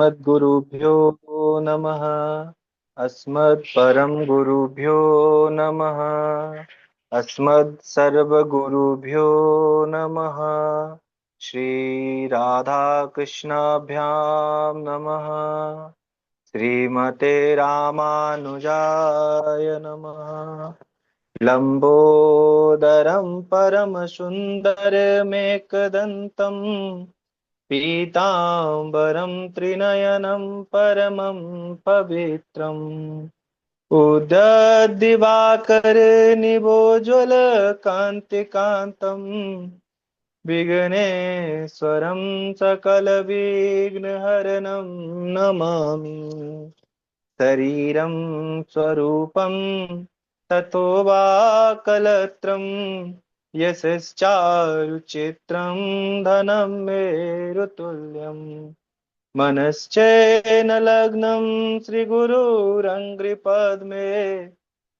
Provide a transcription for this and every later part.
अस्मद्गुरुभ्यो नमः। अस्मत्परम गुरुभ्यो नमः। अस्मत्सर्वगुरुभ्यो नमः। श्री राधा कृष्णाभ्यां नमः। श्रीमते रामानुजाय नमः। लंबोदरम परमसुन्दरमेकदन्तम् पीताम्बरं त्रिनयनं परमं पवित्रम् उदद्दिवाकरनिभोज्वलकान्तिकान्तम् विघ्नेश्वरं सकलविघ्नहरणं नमामि। शरीरं स्वरूपं ततो वा कलत्रं यशश्चारुचित्रं धनं मेरुतुल्यम्। मनश्चैन लग्नं श्रीगुरुरङ्घ्रिपद्मे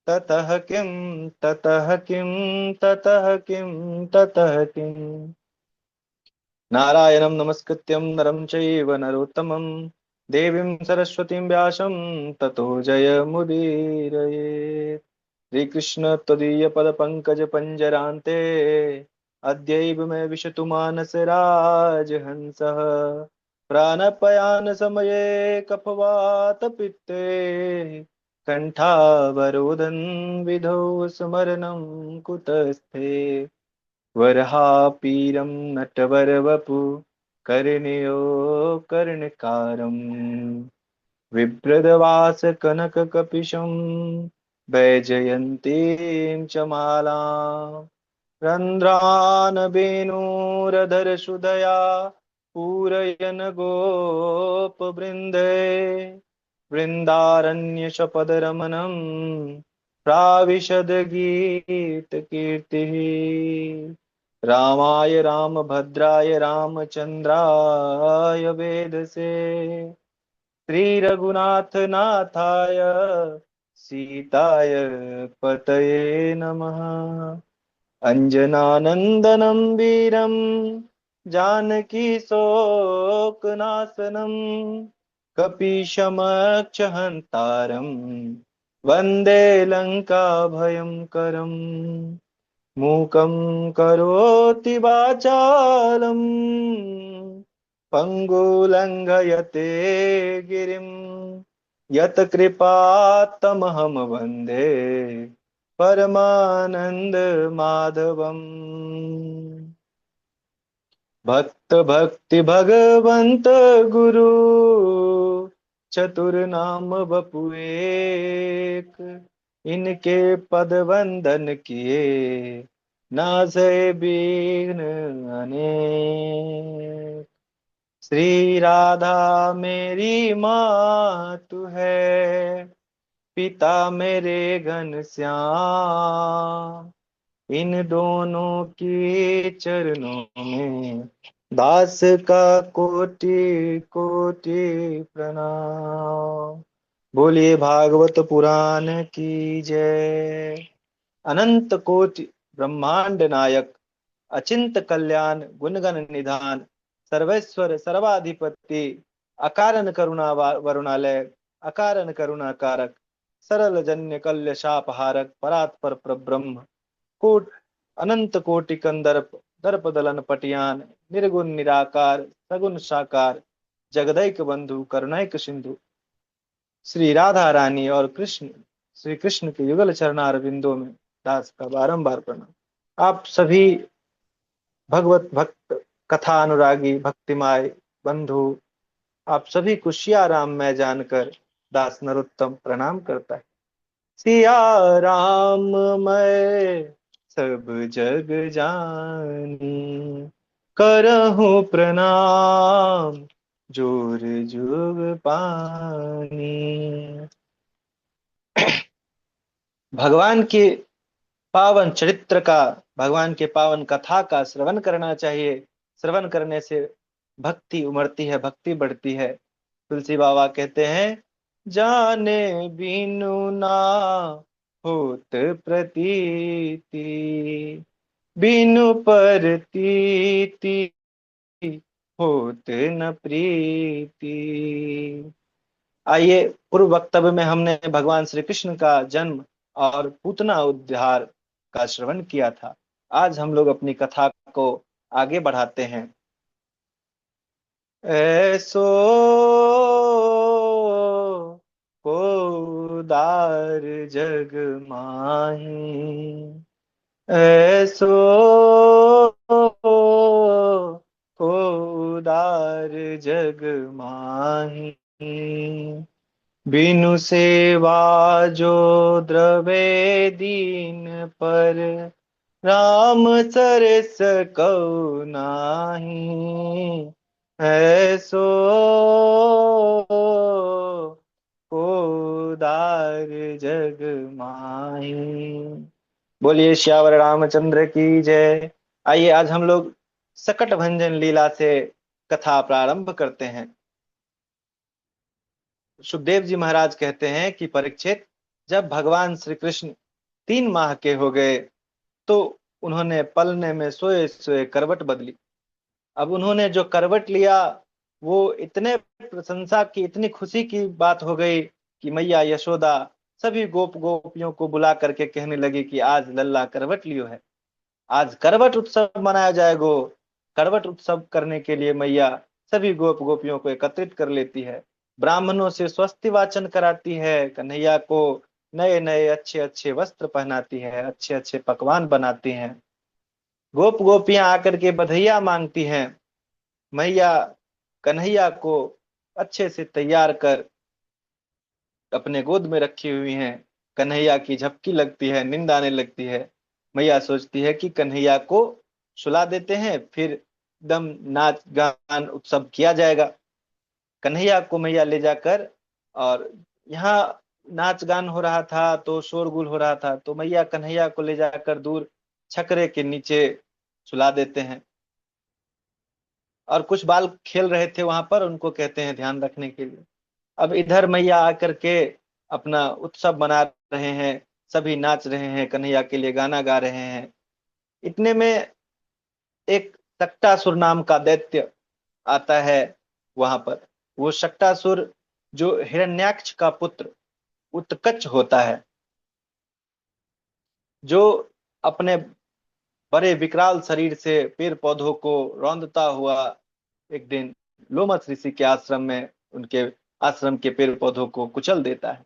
ततः किं ततः किं ततः किं ततः किम्। नारायणं नमस्कृत्यं नरं चैव नरोत्तमं देवीं सरस्वतीं व्यासं ततो जयमुदीरयेत्। श्रीकृष्ण त्वदीयपदपङ्कजपञ्जरान्ते अद्यैव मे विशतु मानसराजहंसः। प्राणपयान समये कफवातपित्ते कण्ठावरोधं विधौ स्मरणं कुतस्थे। वरहापीरं नटवरवपु कर्णयो कर्णकारम् बिभ्रदवास कनककपिशं वैजयन्तीं च मालाम् रन्ध्रान् वेणुरधरसुधया पूरयन् गोपवृन्दे वृन्दारण्यशपदरमणं प्राविशद्गीतकीर्तिः। रामाय रामभद्राय रामचन्द्राय वेदसे श्रीरघुनाथ नाथाय सीताय पतये नमः। अंजनानंदनं वीरं जानकी शोकनाशनं कपीशमक्षहन्तारं वन्दे लङ्काभयङ्करम्। मूकं करोति वाचालं पङ्गुलङ्घयते गिरिं यत्कृपात्तमहं वन्दे परमानंद माधवम्। भक्त भक्ति भगवंत गुरु चतुर नाम बपु एक। इनके पद वंदन किए नासे बिघ्न अनेक। श्री राधा मेरी माँ तू है, पिता मेरे घनश्याम। इन दोनों के चरणों में दास का कोटि कोटि प्रणाम। बोलिए भागवत पुराण की जय। अनंत कोटि ब्रह्मांड नायक अचिंत कल्याण गुणगण निधान सर्वेश्वर सर्वाधिपति अकारण करुणा वरुणालय अकारण करुणा कारक सरल जन्य कल्य शापहारक परात्पर परब्रह्म कोट अनंत कोटि कंदर्प दर्प दलन पटियान निर्गुण निराकार सगुण साकार जगदैक बंधु करुणैक सिंधु श्री राधा रानी और कृष्ण श्री कृष्ण के युगल चरणार बिंदों में दास का बारंबार प्रणाम। आप सभी भगवत भक्त कथा अनुरागी भक्तिमाय बंधु, आप सभी को सिया राम मैं जानकर दास नरोत्तम प्रणाम करता है। सिया राम मैं सब जग जानी, करहूं प्रणाम जोर जुग पानी। भगवान के पावन चरित्र का, भगवान के पावन कथा का श्रवण करना चाहिए। श्रवण करने से भक्ति उमड़ती है, भक्ति बढ़ती है। तुलसी बाबा कहते हैं, जाने बिनु ना होत प्रतीति, बिनु परतीति होत न प्रीति। आइए, पूर्व वक्तव्य में हमने भगवान श्री कृष्ण का जन्म और पूतना उद्धार का श्रवण किया था। आज हम लोग अपनी कथा को आगे बढ़ाते हैं। ऐसो को दार जग माही, ऐसो को दार जग माही, बिनु सेवा जो द्रवे दीन पर, राम सरस कौ नाही, ऐसो को दार जग माही। बोलिए श्यावर रामचंद्र की जय। आइए, आज हम लोग सकट भंजन लीला से कथा प्रारंभ करते हैं। सुखदेव जी महाराज कहते हैं कि परीक्षित, जब भगवान श्री कृष्ण 3 माह के हो गए तो उन्होंने पलने में सोए सोए करवट बदली। अब उन्होंने जो करवट लिया वो इतने प्रशंसा की, इतनी खुशी की बात हो गई कि मैया यशोदा सभी गोप गोपियों को बुला करके कहने लगी कि आज लल्ला करवट लियो है, आज करवट उत्सव मनाया जाएगा। करवट उत्सव करने के लिए मैया सभी गोप गोपियों को एकत्रित कर लेती है, ब्राह्मणों से स्वस्ति वाचन कराती है, कन्हैया को नए नए अच्छे अच्छे वस्त्र पहनाती है, अच्छे अच्छे पकवान बनाती हैं। गोप गोपियां आकर के बधैया मांगती हैं। मैया कन्हैया को अच्छे से तैयार कर अपने गोद में रखी हुई हैं। कन्हैया की झपकी लगती है, नींद आने लगती है। मैया सोचती है कि कन्हैया को सुला देते हैं, फिर एकदम नाच गान उत्सव किया जाएगा। कन्हैया को मैया ले जाकर, और यहाँ नाच गान हो रहा था तो शोरगुल हो रहा था, तो मैया कन्हैया को ले जाकर दूर छकरे के नीचे सुला देते हैं। और कुछ बाल खेल रहे थे वहां पर, उनको कहते हैं ध्यान रखने के लिए। अब इधर मैया आकर के अपना उत्सव मना रहे हैं, सभी नाच रहे हैं, कन्हैया के लिए गाना गा रहे हैं। इतने में एक सक्टासुर नाम का दैत्य आता है वहां पर। वो सक्टासुर जो हिरण्याक्ष का पुत्र उत्कच होता है, जो अपने बड़े विकराल शरीर से पेड़ पौधों को रौंदता हुआ एक दिन लोमस ऋषि के आश्रम में, उनके आश्रम के पेड़ पौधों को कुचल देता है।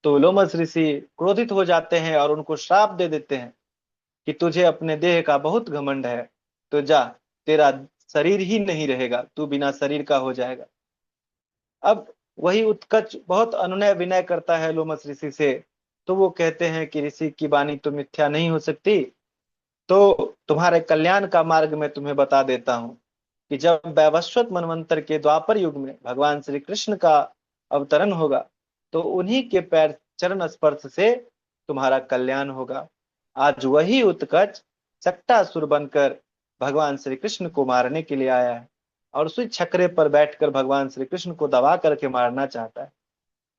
तो लोमस ऋषि क्रोधित हो जाते हैं और उनको श्राप दे देते हैं कि तुझे अपने देह का बहुत घमंड है, तो जा, तेरा शरीर ही नहीं रहेगा, तू बिना शरीर का हो जाएगा। अब वही उत्कच बहुत अनुनय विनय करता है लोमस ऋषि से। तो वो कहते हैं कि ऋषि की वाणी तो मिथ्या नहीं हो सकती, तो तुम्हारे कल्याण का मार्ग मैं तुम्हें बता देता हूँ कि जब वैवस्वत मनवंतर के द्वापर युग में भगवान श्री कृष्ण का अवतरण होगा, तो उन्हीं के पैर चरण स्पर्श से तुम्हारा कल्याण होगा। आज वही उत्कच सक्टासुर बनकर भगवान श्री कृष्ण को मारने के लिए आया है, और उसी छकरे पर बैठकर भगवान श्री कृष्ण को दबा करके मारना चाहता है।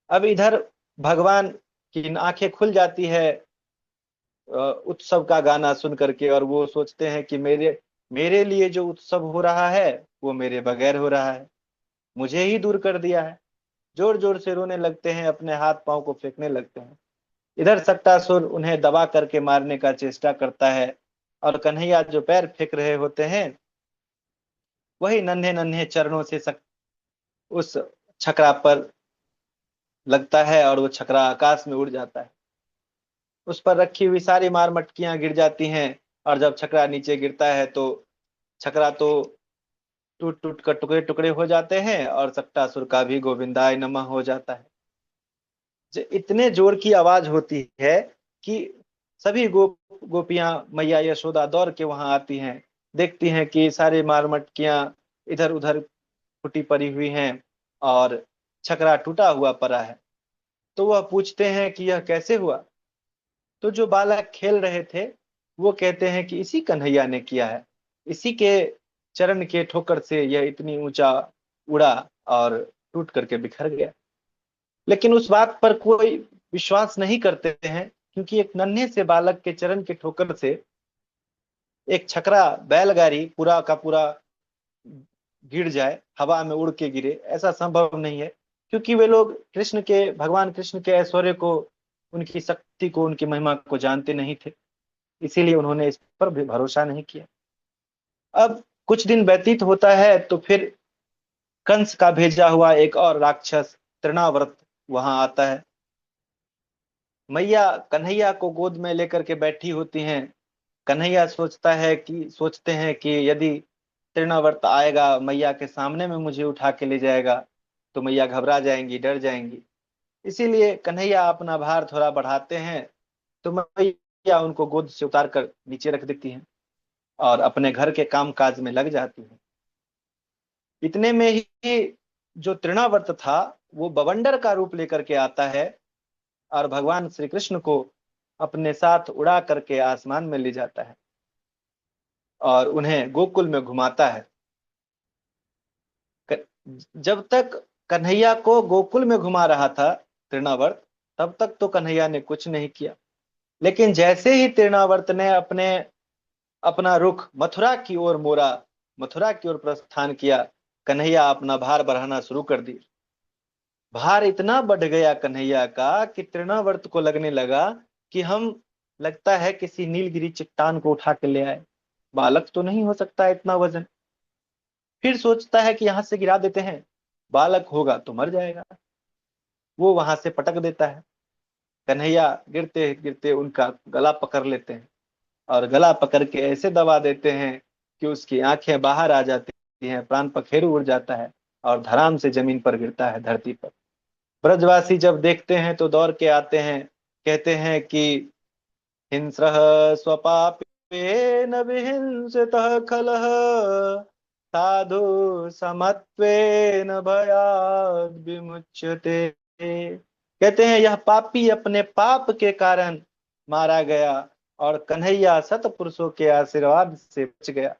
अब इधर भगवान की आंखें खुल जाती है उत्सव का गाना सुन करके, और वो सोचते हैं कि मेरे मेरे लिए जो उत्सव हो रहा है वो मेरे बगैर हो रहा है, मुझे ही दूर कर दिया है। जोर जोर से रोने लगते हैं, अपने हाथ पांव को फेंकने लगते हैं। इधर सक्टासुर उन्हें दबा करके मारने का चेष्टा करता है, और कन्हैया जो पैर फेंक रहे होते हैं वही नन्हे नन्हे चरणों से उस छकरा पर लगता है, और वो छकरा आकाश में उड़ जाता है। उस पर रखी हुई सारी मार मटकियां गिर जाती हैं, और जब छकरा नीचे गिरता है तो छकरा तो टूट टूट कर टुकड़े टुकड़े हो जाते हैं, और सक्टासुर का भी गोविंदाय नमः हो जाता है। इतने जोर की आवाज होती है कि सभी गोपियां मैया यशोदा दौड़ के वहां आती हैं, देखती हैं कि सारे मार मटकियां इधर उधर फूटी पड़ी हुई हैं, और छकरा टूटा हुआ पड़ा है। तो वह पूछते हैं कि यह कैसे हुआ। तो जो बालक खेल रहे थे वो कहते हैं कि इसी कन्हैया ने किया है, इसी के चरण के ठोकर से यह इतनी ऊंचा उड़ा और टूट करके बिखर गया। लेकिन उस बात पर कोई विश्वास नहीं करते हैं, क्योंकि एक नन्हे से बालक के चरण के ठोकर से एक छकरा बैलगाड़ी पूरा का पूरा गिर जाए, हवा में उड़ के गिरे, ऐसा संभव नहीं है, क्योंकि वे लोग कृष्ण के, भगवान कृष्ण के ऐश्वर्य को, उनकी शक्ति को, उनकी महिमा को जानते नहीं थे। इसीलिए उन्होंने इस पर भी भरोसा नहीं किया। अब कुछ दिन व्यतीत होता है तो फिर कंस का भेजा हुआ एक और राक्षस तृणावर्त वहां आता है। मैया कन्हैया को गोद में लेकर के बैठी होती हैं। कन्हैया सोचते हैं कि यदि तृणावर्त आएगा मैया के सामने में मुझे उठा के ले जाएगा तो मैया घबरा जाएंगी, डर जाएंगी। इसीलिए कन्हैया अपना भार थोड़ा बढ़ाते हैं, तो मैया उनको गोद से उतार कर नीचे रख देती हैं और अपने घर के काम काज में लग जाती हैं। इतने में ही जो तृणावर्त था वो बवंडर का रूप लेकर के आता है और भगवान श्री कृष्ण को अपने साथ उड़ा करके आसमान में ले जाता है और उन्हें गोकुल में घुमाता है। क- जब तक कन्हैया को गोकुल में घुमा रहा था तृणावर्त, तब तक तो कन्हैया ने कुछ नहीं किया। लेकिन जैसे ही तृणावर्त ने अपना रुख मथुरा की ओर मोड़ा, मथुरा की ओर प्रस्थान किया, कन्हैया अपना भार बढ़ाना शुरू कर दी। भार इतना बढ़ गया कन्हैया का कि तृणावर्त को लगने लगा कि हम, लगता है किसी नीलगिरी चट्टान को उठा के ले आए, बालक तो नहीं हो सकता इतना वजन। फिर सोचता है कि यहां से गिरा देते हैं, बालक होगा तो मर जाएगा। वो वहां से पटक देता है। कन्हैया गिरते गिरते उनका गला पकड़ लेते हैं और गला पकड़ के ऐसे दबा देते हैं कि उसकी आंखें बाहर आ जाती हैं, प्राण पखेरु उड़ जाता है और धड़ाम से जमीन पर गिरता है, धरती पर। ब्रजवासी जब देखते हैं तो दौड़ के आते हैं, कहते हैं कि हिंस्रः स्वपापेन विहिंसितः खलः साधु समत्वेन भयाद् विमुच्यते। कहते हैं यह पापी अपने पाप के कारण मारा गया और कन्हैया सत पुरुषों के आशीर्वाद से बच गया।